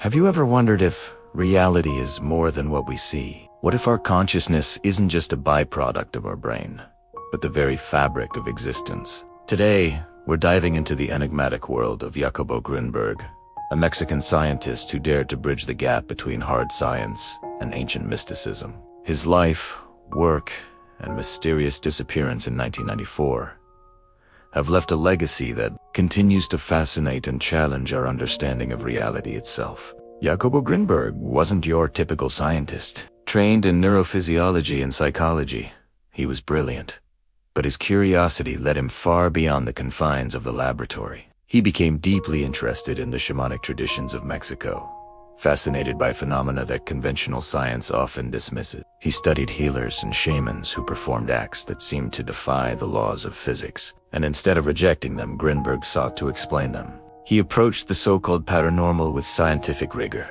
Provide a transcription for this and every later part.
Have you ever wondered if reality is more than what we see? What if our consciousness isn't just a byproduct of our brain, but the very fabric of existence? Today, we're diving into the enigmatic world of Jacobo Grinberg, a Mexican scientist who dared to bridge the gap between hard science and ancient mysticism. His life, work, and mysterious disappearance in 1994 have left a legacy that continues to fascinate and challenge our understanding of reality itself. Jacobo Grinberg wasn't your typical scientist. Trained in neurophysiology and psychology, he was brilliant, but his curiosity led him far beyond the confines of the laboratory. He became deeply interested in the shamanic traditions of Mexico, fascinated by phenomena that conventional science often dismisses. He studied healers and shamans who performed acts that seemed to defy the laws of physics, and instead of rejecting them, Grinberg sought to explain them. He approached the so-called paranormal with scientific rigor,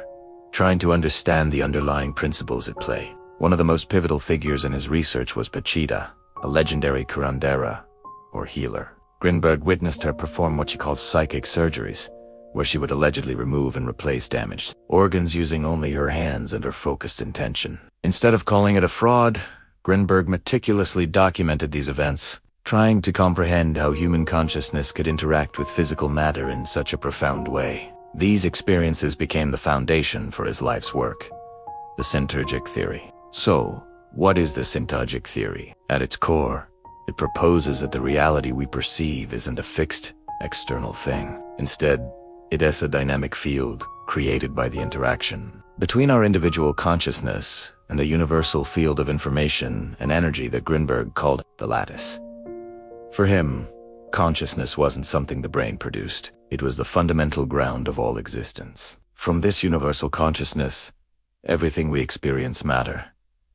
trying to understand the underlying principles at play. One of the most pivotal figures in his research was Pachita, a legendary curandera, or healer. Grinberg witnessed her perform what she called psychic surgeries, where she would allegedly remove and replace damaged organs using only her hands and her focused intention. Instead of calling it a fraud, Grinberg meticulously documented these events, trying to comprehend how human consciousness could interact with physical matter in such a profound way. These experiences became the foundation for his life's work, the Syntergic theory. So, what is the Syntergic theory? At its core, it proposes that the reality we perceive isn't a fixed, external thing. Instead, it is a dynamic field created by the interaction between our individual consciousness and a universal field of information and energy that Grinberg called the Lattice. For him, consciousness wasn't something the brain produced. It was the fundamental ground of all existence. From this universal consciousness, everything we experience matter,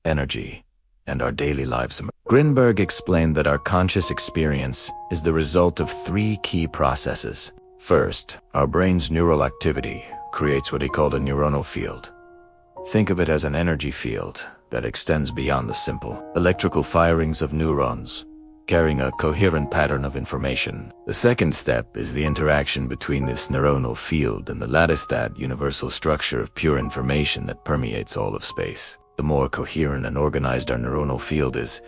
energy, and our daily lives emerge. Grinberg explained that our conscious experience is the result of three key processes. First, our brain's neural activity creates what he called a neuronal field. Think of it as an energy field that extends beyond the simple electrical firings of neurons, carrying a coherent pattern of information. The second step is the interaction between this neuronal field and the lattice, that universal structure of pure information that permeates all of space. The more coherent and organized our neuronal field is,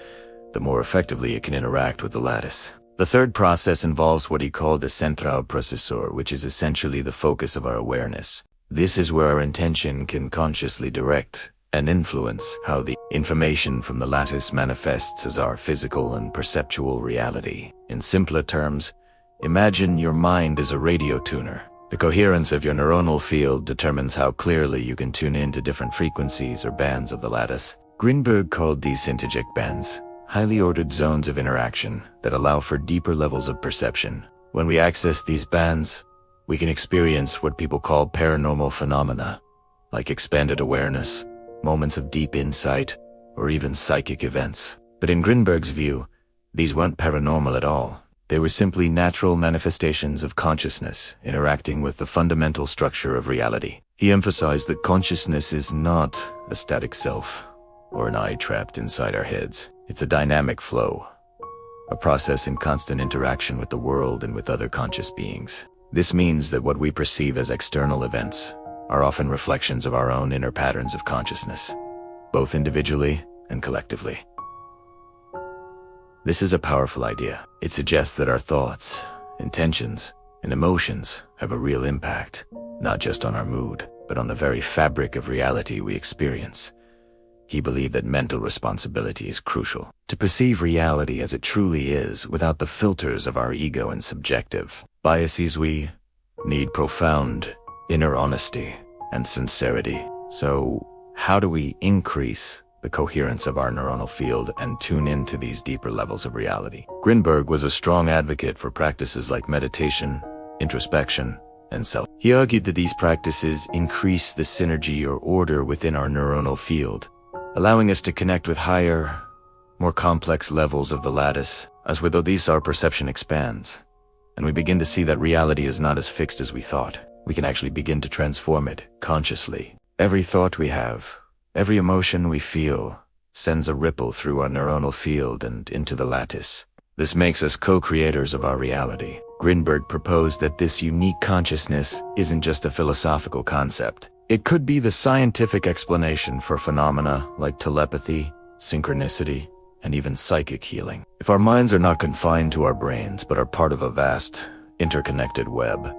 the more effectively it can interact with the lattice. The third process involves what he called the central processor, which is essentially the focus of our awareness. This is where our intention can consciously direct and influence how the information from the lattice manifests as our physical and perceptual reality. In simpler terms, imagine your mind as a radio tuner. The coherence of your neuronal field determines how clearly you can tune into different frequencies or bands of the lattice. Grinberg called these Syntergic bands highly ordered zones of interaction that allow for deeper levels of perception. When we access these bands, we can experience what people call paranormal phenomena, like expanded awareness, moments of deep insight, or even psychic events. But in Grinberg's view, these weren't paranormal at all. They were simply natural manifestations of consciousness interacting with the fundamental structure of reality. He emphasized that consciousness is not a static self or an eye trapped inside our heads. It's a dynamic flow, a process in constant interaction with the world and with other conscious beings. This means that what we perceive as external events are often reflections of our own inner patterns of consciousness, both individually and collectively. This is a powerful idea. It suggests that our thoughts, intentions, and emotions have a real impact, not just on our mood, but on the very fabric of reality we experience. He believed that mental responsibility is crucial to perceive reality as it truly is without the filters of our ego and subjective biases. We need profound inner honesty and sincerity. So, how do we increase the coherence of our neuronal field and tune into these deeper levels of reality? Grinberg was a strong advocate for practices like meditation, introspection, and self. He argued that these practices increase the synergy or order within our neuronal field, allowing us to connect with higher, more complex levels of the lattice. As with these, our perception expands, and we begin to see that reality is not as fixed as we thought. We can actually begin to transform it consciously. Every thought we have, every emotion we feel, sends a ripple through our neuronal field and into the lattice. This makes us co-creators of our reality. Grinberg proposed that this unique consciousness isn't just a philosophical concept. It could be the scientific explanation for phenomena like telepathy, synchronicity, and even psychic healing. If our minds are not confined to our brains but are part of a vast, interconnected web,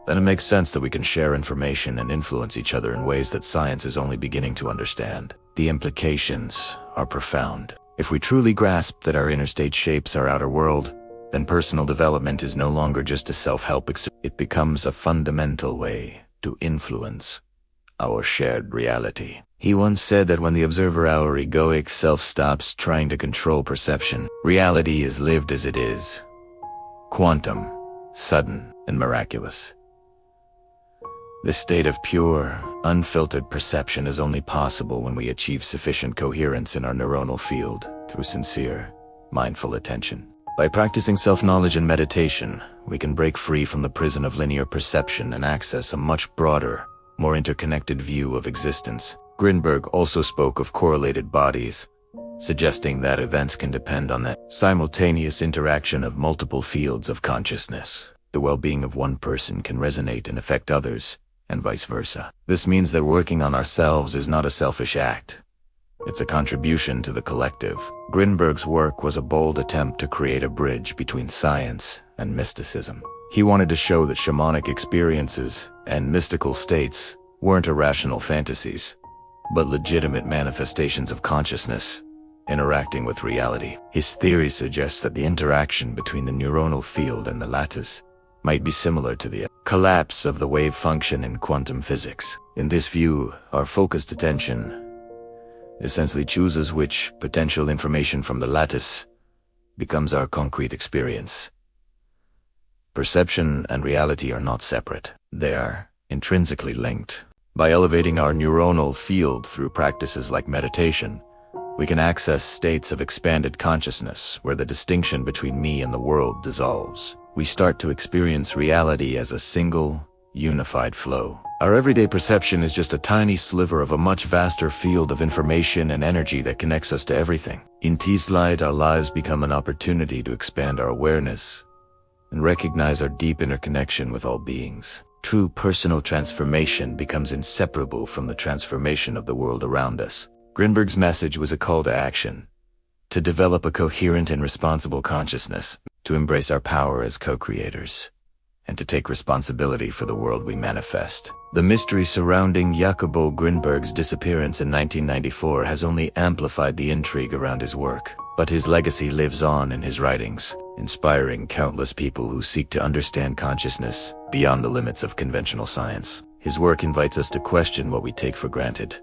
then it makes sense that we can share information and influence each other in ways that science is only beginning to understand. The implications are profound. If we truly grasp that our inner state shapes our outer world, then personal development is no longer just a self-help experience. It becomes a fundamental way to influence our shared reality. He once said that when the observer, our egoic self, stops trying to control perception, reality is lived as it is. Quantum, sudden, and miraculous. This state of pure, unfiltered perception is only possible when we achieve sufficient coherence in our neuronal field through sincere, mindful attention. By practicing self-knowledge and meditation, we can break free from the prison of linear perception and access a much broader, more interconnected view of existence. Grinberg also spoke of correlated bodies, suggesting that events can depend on the simultaneous interaction of multiple fields of consciousness. The well-being of one person can resonate and affect others, and vice versa. This means that working on ourselves is not a selfish act. It's a contribution to the collective. Grinberg's work was a bold attempt to create a bridge between science and mysticism. He wanted to show that shamanic experiences and mystical states weren't irrational fantasies, but legitimate manifestations of consciousness interacting with reality. His theory suggests that the interaction between the neuronal field and the lattice might be similar to the collapse of the wave function in quantum physics. In this view, our focused attention essentially chooses which potential information from the lattice becomes our concrete experience. Perception and reality are not separate. They are intrinsically linked. By elevating our neuronal field through practices like meditation, we can access states of expanded consciousness where the distinction between me and the world dissolves. We start to experience reality as a single, unified flow. Our everyday perception is just a tiny sliver of a much vaster field of information and energy that connects us to everything. In this light, our lives become an opportunity to expand our awareness and recognize our deep interconnection with all beings. True personal transformation becomes inseparable from the transformation of the world around us. Grinberg's message was a call to action, to develop a coherent and responsible consciousness, to embrace our power as co-creators, and to take responsibility for the world we manifest. The mystery surrounding Jacobo Grinberg's disappearance in 1994 has only amplified the intrigue around his work, but his legacy lives on in his writings, inspiring countless people who seek to understand consciousness beyond the limits of conventional science. His work invites us to question what we take for granted,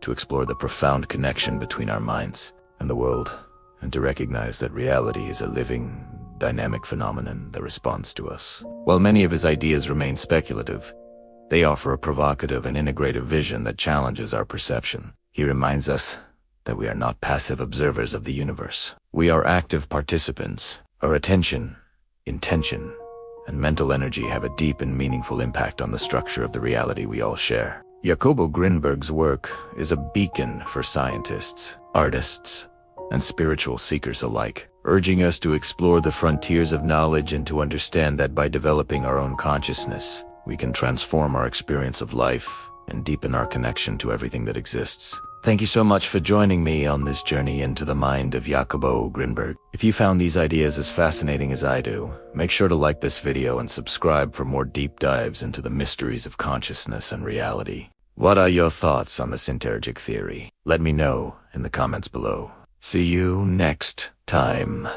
to explore the profound connection between our minds and the world, and to recognize that reality is a living, dynamic phenomenon that responds to us. While many of his ideas remain speculative, they offer a provocative and integrative vision that challenges our perception. He reminds us that we are not passive observers of the universe. We are active participants. Our attention, intention, and mental energy have a deep and meaningful impact on the structure of the reality we all share. Jacobo Grinberg's work is a beacon for scientists, artists, and spiritual seekers alike, urging us to explore the frontiers of knowledge and to understand that by developing our own consciousness, we can transform our experience of life and deepen our connection to everything that exists. Thank you so much for joining me on this journey into the mind of Jacobo Grinberg. If you found these ideas as fascinating as I do, make sure to like this video and subscribe for more deep dives into the mysteries of consciousness and reality. What are your thoughts on the Syntergic theory? Let me know in the comments below. See you next time.